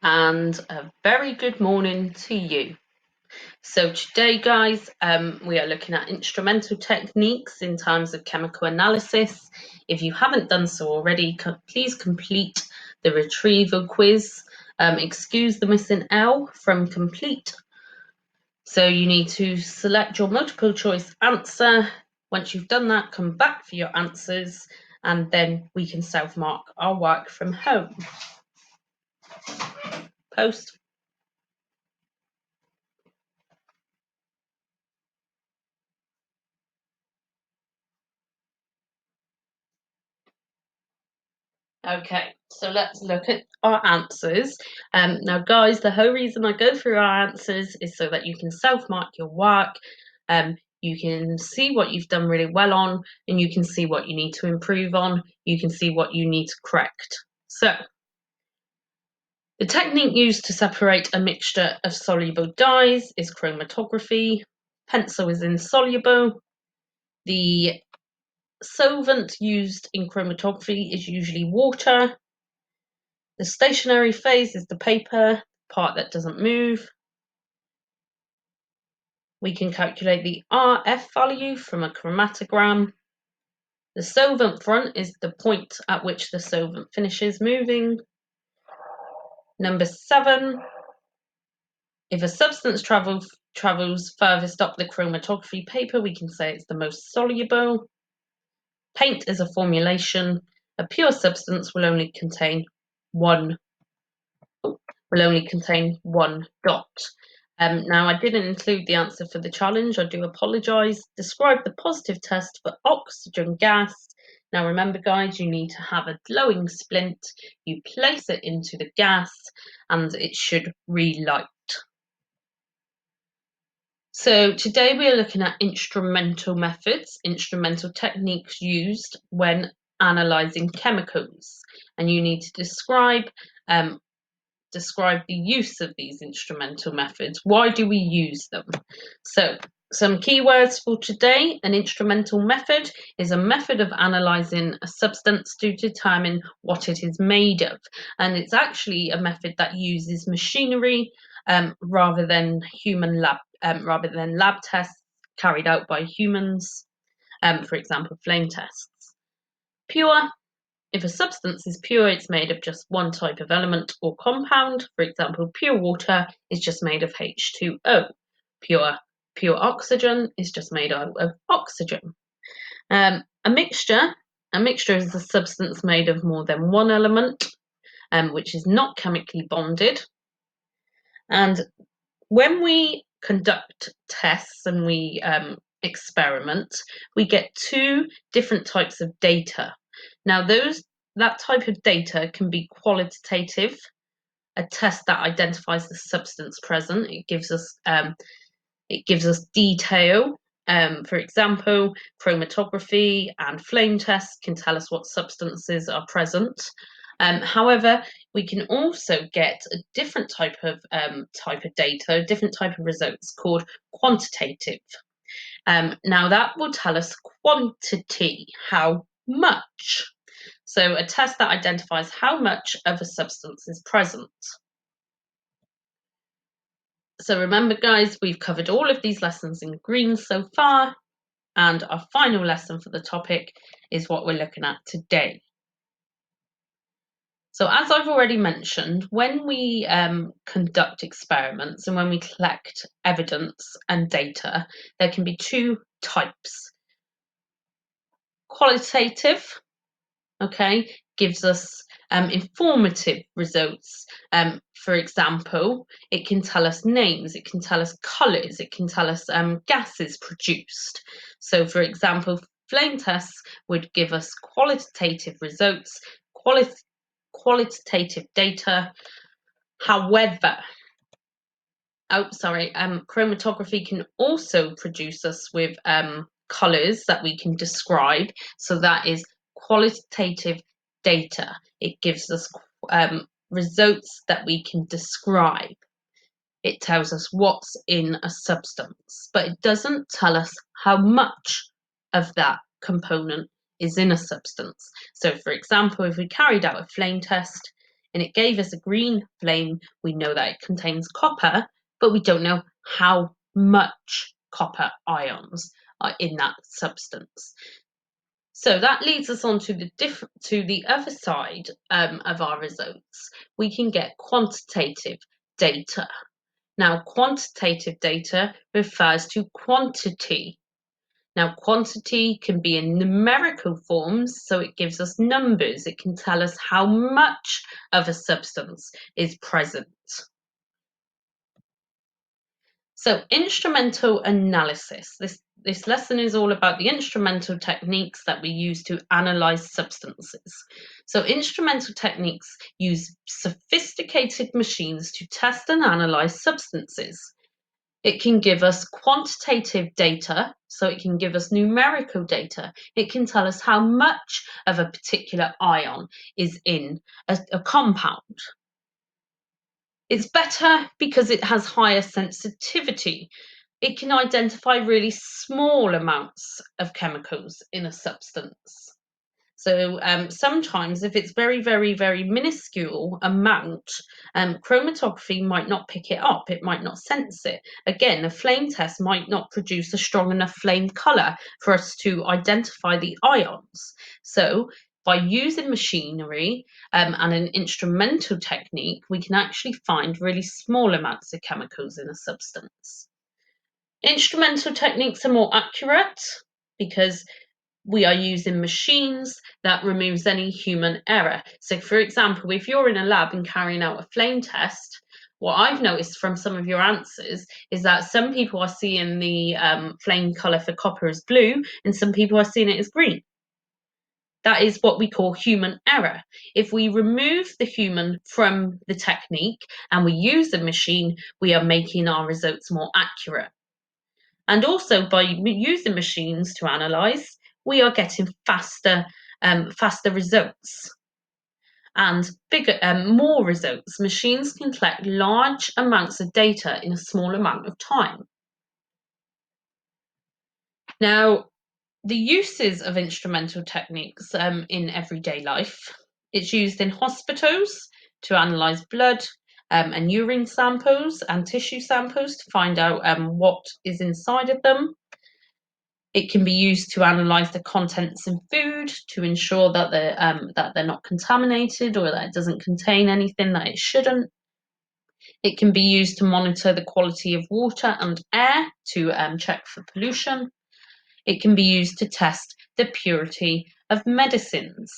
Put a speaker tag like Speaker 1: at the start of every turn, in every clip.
Speaker 1: and a very good morning to you. So today, guys, we are looking at instrumental techniques in terms of chemical analysis. If you haven't done so already, please complete the retrieval quiz. Excuse the missing L from complete. So you need to select your multiple choice answer. Once you've done that, come back for your answers, and then we can self-mark our work from home. Post. Okay, so let's look at our answers. Now, guys, the whole reason I go through our answers is so that you can self-mark your work. You can see what you've done really well on, and you can see what you need to improve on. You can see what you need to correct. So, the technique used to separate a mixture of soluble dyes is chromatography. Pencil is insoluble. The solvent used in chromatography is usually water. The stationary phase is the paper part that doesn't move. We can calculate the RF value from a chromatogram. The solvent front is the point at which the solvent finishes moving. Number 7, if a substance travels furthest up the chromatography paper, we can say it's the most soluble. Paint is a formulation. A pure substance will only contain one dot. Now, I didn't include the answer for the challenge. I do apologise. Describe the positive test for oxygen gas. Now, remember, guys, you need to have a glowing splint. You place it into the gas and it should relight. So today we are looking at instrumental methods, instrumental techniques used when analysing chemicals. And you need to describe the use of these instrumental methods. Why do we use them? So, some keywords for today. An instrumental method is a method of analysing a substance to determine what it is made of. And it's actually a method that uses machinery rather than lab tests carried out by humans, for example, flame tests. Pure. If a substance is pure, it's made of just one type of element or compound. For example, pure water is just made of H2O. Pure oxygen is just made out of oxygen. A mixture is a substance made of more than one element, which is not chemically bonded. And when we conduct tests and we experiment, we get two different types of data. Now, that type of data can be qualitative, a test that identifies the substance present. It gives us detail. For example, chromatography and flame tests can tell us what substances are present. However, we can also get a different type of data, different type of results called quantitative. Now that will tell us quantity, how much. So a test that identifies how much of a substance is present. So remember, guys, we've covered all of these lessons in green so far, and our final lesson for the topic is what we're looking at today. So as I've already mentioned, when we conduct experiments and when we collect evidence and data, there can be two types. Qualitative, okay, gives us informative results. For example, it can tell us names, it can tell us colours, it can tell us gases produced. So, for example, flame tests would give us qualitative results, qualitative data. However, chromatography can also produce us with colours that we can describe. So that is qualitative data. It gives us results that we can describe. It tells us what's in a substance, but it doesn't tell us how much of that component is in a substance. So, for example, if we carried out a flame test, and it gave us a green flame, we know that it contains copper, but we don't know how much copper ions are in that substance. So that leads us on to the other side of our results. We can get quantitative data. Now, quantitative data refers to quantity. Now, quantity can be in numerical forms, so it gives us numbers. It can tell us how much of a substance is present. So, instrumental analysis. This lesson is all about the instrumental techniques that we use to analyze substances. So, instrumental techniques use sophisticated machines to test and analyze substances. It can give us quantitative data, so it can give us numerical data. It can tell us how much of a particular ion is in a compound. It's better because it has higher sensitivity. It can identify really small amounts of chemicals in a substance. So sometimes if it's very, very, very minuscule amount, chromatography might not pick it up, it might not sense it. Again, a flame test might not produce a strong enough flame colour for us to identify the ions. So by using machinery and an instrumental technique, we can actually find really small amounts of chemicals in a substance. Instrumental techniques are more accurate because we are using machines that removes any human error. So for example, if you're in a lab and carrying out a flame test, what I've noticed from some of your answers is that some people are seeing the flame colour for copper as blue and some people are seeing it as green. That is what we call human error. If we remove the human from the technique and we use the machine, we are making our results more accurate. And also by using machines to analyse, we are getting faster results and more results. Machines can collect large amounts of data in a small amount of time. Now, the uses of instrumental techniques in everyday life. It's used in hospitals to analyse blood and urine samples and tissue samples to find out what is inside of them. It can be used to analyse the contents in food to ensure that they're not contaminated or that it doesn't contain anything that it shouldn't. It can be used to monitor the quality of water and air to check for pollution. It can be used to test the purity of medicines.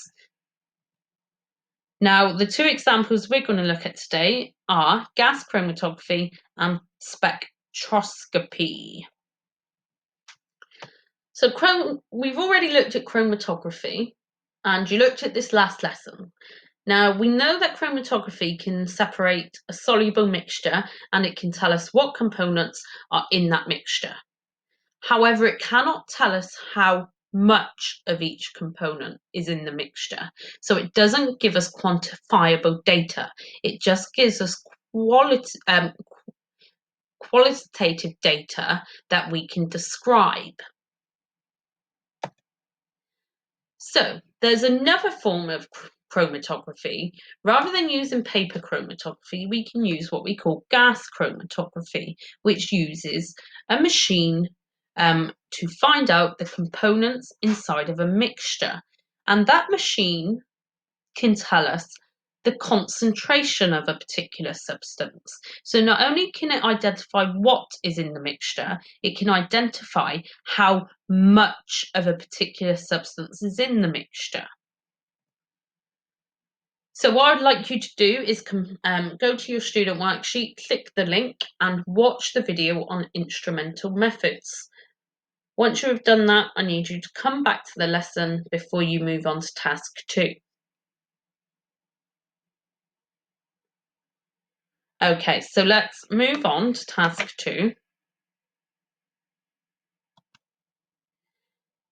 Speaker 1: Now, the two examples we're going to look at today are gas chromatography and spectroscopy. So we've already looked at chromatography, and you looked at this last lesson. Now, we know that chromatography can separate a soluble mixture and it can tell us what components are in that mixture. However, it cannot tell us how much of each component is in the mixture. So it doesn't give us quantifiable data. It just gives us qualitative data that we can describe. So there's another form of chromatography. Rather than using paper chromatography, we can use what we call gas chromatography, which uses a machine to find out the components inside of a mixture. And that machine can tell us the concentration of a particular substance. So not only can it identify what is in the mixture, it can identify how much of a particular substance is in the mixture. So what I'd like you to do is go to your student worksheet, click the link and watch the video on instrumental methods. Once you have done that, I need you to come back to the lesson before you move on to task 2. Okay, so let's move on to task 2.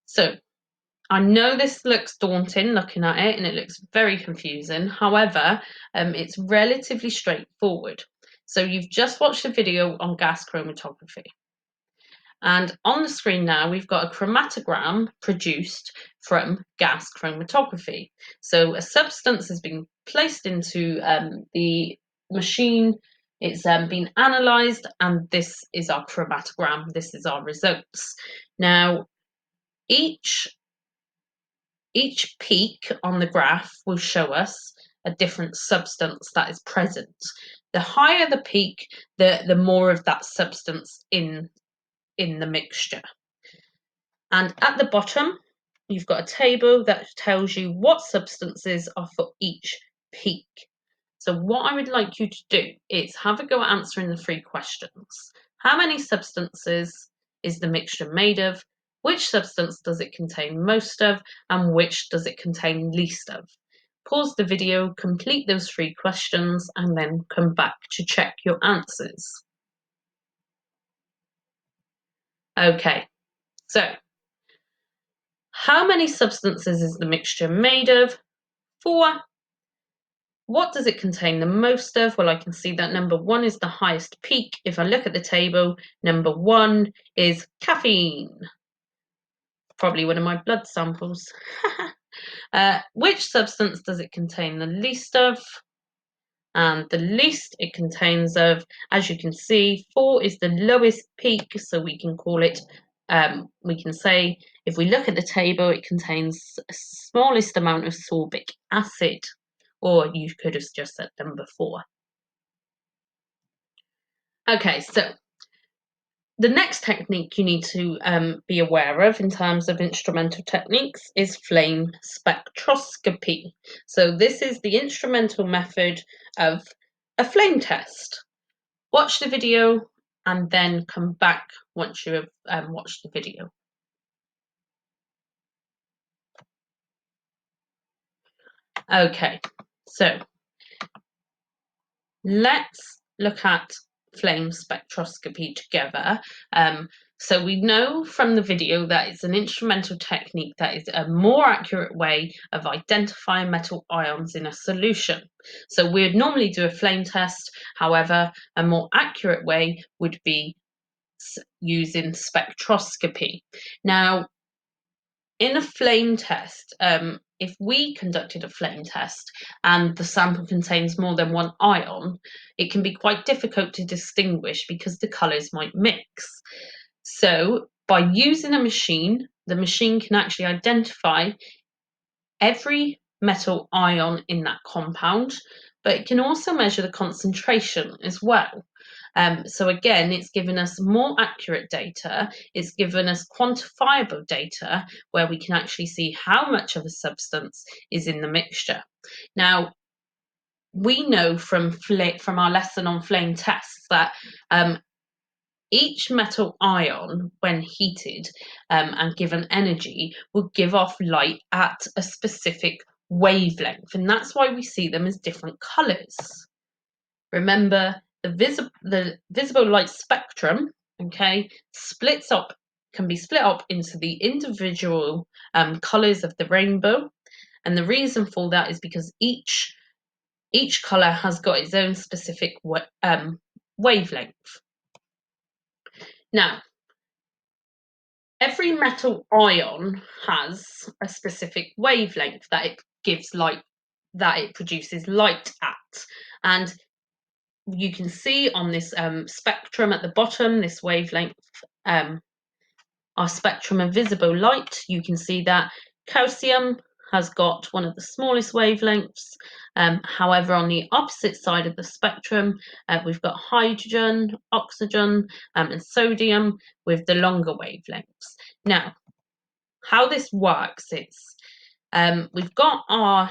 Speaker 1: So I know this looks daunting looking at it and it looks very confusing. However, it's relatively straightforward. So you've just watched a video on gas chromatography. And on the screen now, we've got a chromatogram produced from gas chromatography. So a substance has been placed into the machine, it's been analysed, and this is our chromatogram, this is our results. Now, each peak on the graph will show us a different substance that is present. The higher the peak, the more of that substance in the mixture. And at the bottom, you've got a table that tells you what substances are for each peak. So what I would like you to do is have a go at answering the 3 questions. How many substances is the mixture made of? Which substance does it contain most of? And which does it contain least of? Pause the video, complete those 3 questions, and then come back to check your answers. Okay, so how many substances is the mixture made of? 4. What does it contain the most of? Well, I can see that number 1 is the highest peak. If I look at the table, number 1 is caffeine. Probably one of my blood samples. Which substance does it contain the least of? And the least it contains of, as you can see, 4 is the lowest peak, so we can call it, we can say, if we look at the table, it contains the smallest amount of sorbic acid, or you could have just said number 4. Okay, so the next technique you need to be aware of in terms of instrumental techniques is flame spectroscopy. So this is the instrumental method of a flame test. Watch the video and then come back once you have watched the video. Okay, so let's look at flame spectroscopy together. So we know from the video that it's an instrumental technique that is a more accurate way of identifying metal ions in a solution. So we'd normally do a flame test, however, a more accurate way would be using spectroscopy. Now, in a flame test, if we conducted a flame test and the sample contains more than one ion, it can be quite difficult to distinguish because the colours might mix. So by using a machine, the machine can actually identify every metal ion in that compound, but it can also measure the concentration as well. So again, it's given us more accurate data, it's given us quantifiable data where we can actually see how much of a substance is in the mixture. Now, we know from our lesson on flame tests that each metal ion, when heated and given energy, will give off light at a specific wavelength, and that's why we see them as different colours. Remember, the visible light spectrum, okay, can be split up into the individual colours of the rainbow, and the reason for that is because each colour has got its own specific wavelength. Now, every metal ion has a specific wavelength that it gives light, that it produces light at, and you can see on this spectrum at the bottom, this wavelength, our spectrum of visible light, you can see that calcium has got one of the smallest wavelengths. However, on the opposite side of the spectrum, we've got hydrogen, oxygen, and sodium with the longer wavelengths. Now, how this works is we've got our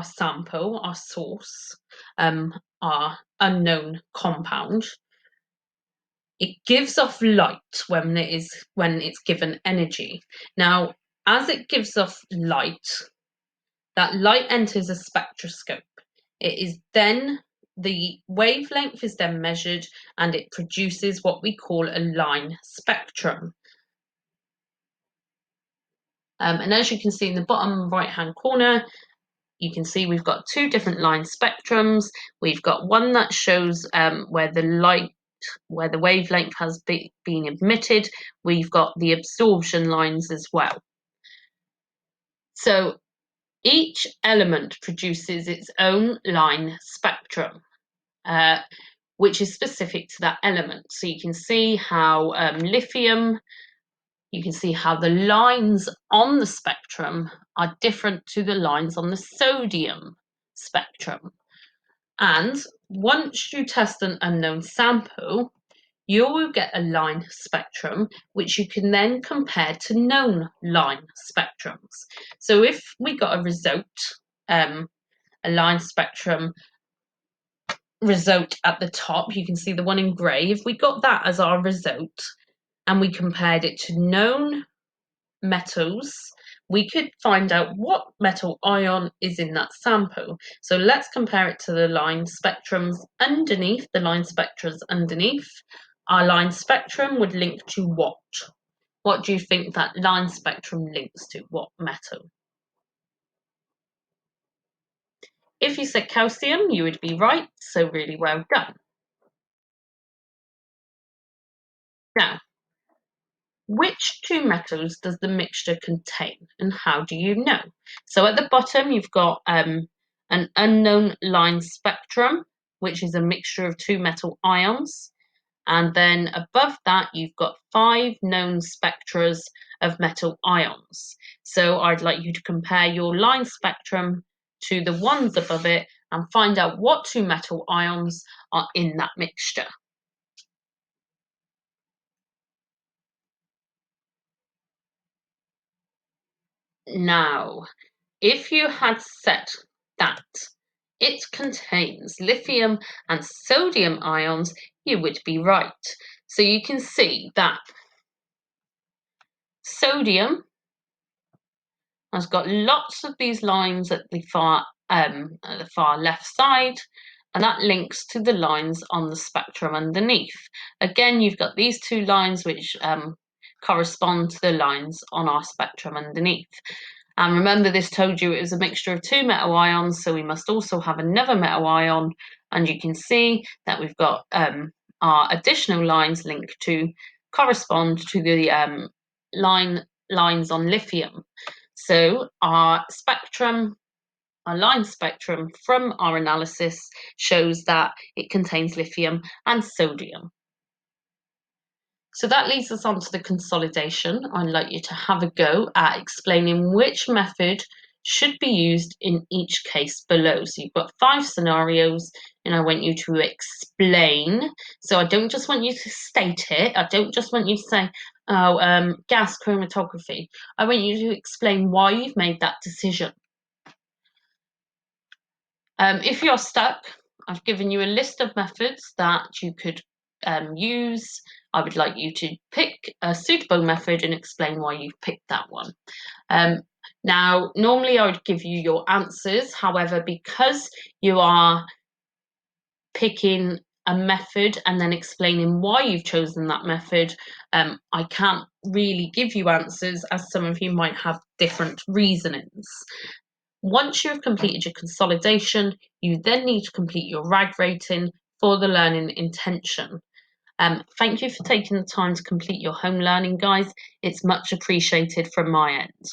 Speaker 1: sample, our source, our unknown compound. It gives off light when it's given energy. Now, as it gives off light, that light enters a spectroscope. It is then the wavelength is then measured and it produces what we call a line spectrum. And as you can see in the bottom right hand corner, you can see we've got 2 different line spectrums. We've got one that shows where the light where the wavelength has been emitted, we've got the absorption lines as well. So each element produces its own line spectrum, which is specific to that element. So you can see how lithium, you can see how the lines on the spectrum are different to the lines on the sodium spectrum. And once you test an unknown sample, you will get a line spectrum, which you can then compare to known line spectrums. So if we got a result, a line spectrum result at the top, you can see the one in grey. If we got that as our result and we compared it to known metals, we could find out what metal ion is in that sample. So let's compare it to the line spectrums underneath, the line spectrums underneath. Our line spectrum would link to what? What do you think that line spectrum links to? What metal? If you said calcium, you would be right, so really well done. Now, which two metals does the mixture contain, and how do you know? So at the bottom, you've got an unknown line spectrum, which is a mixture of two metal ions. And then above that, you've got 5 known spectra of metal ions. So I'd like you to compare your line spectrum to the ones above it and find out what two metal ions are in that mixture. Now, if you had said that it contains lithium and sodium ions, you would be right. So you can see that sodium has got lots of these lines at the far left side, and that links to the lines on the spectrum underneath. Again, you've got these two lines which correspond to the lines on our spectrum underneath. And remember, this told you it was a mixture of two metal ions, so we must also have another metal ion. And you can see that we've got our additional lines linked to correspond to the lines on lithium. So our spectrum, our line spectrum from our analysis shows that it contains lithium and sodium. So that leads us on to the consolidation. I'd like you to have a go at explaining which method should be used in each case below. So you've got 5 scenarios and I want you to explain. So I don't just want you to state it. I don't just want you to say, gas chromatography. I want you to explain why you've made that decision. If you're stuck, I've given you a list of methods that you could use. I would like you to pick a suitable method and explain why you've picked that one. Now, normally I would give you your answers. However, because you are picking a method and then explaining why you've chosen that method, I can't really give you answers as some of you might have different reasonings. Once you've completed your consolidation, you then need to complete your RAG rating for the learning intention. Thank you for taking the time to complete your home learning, guys. It's much appreciated from my end.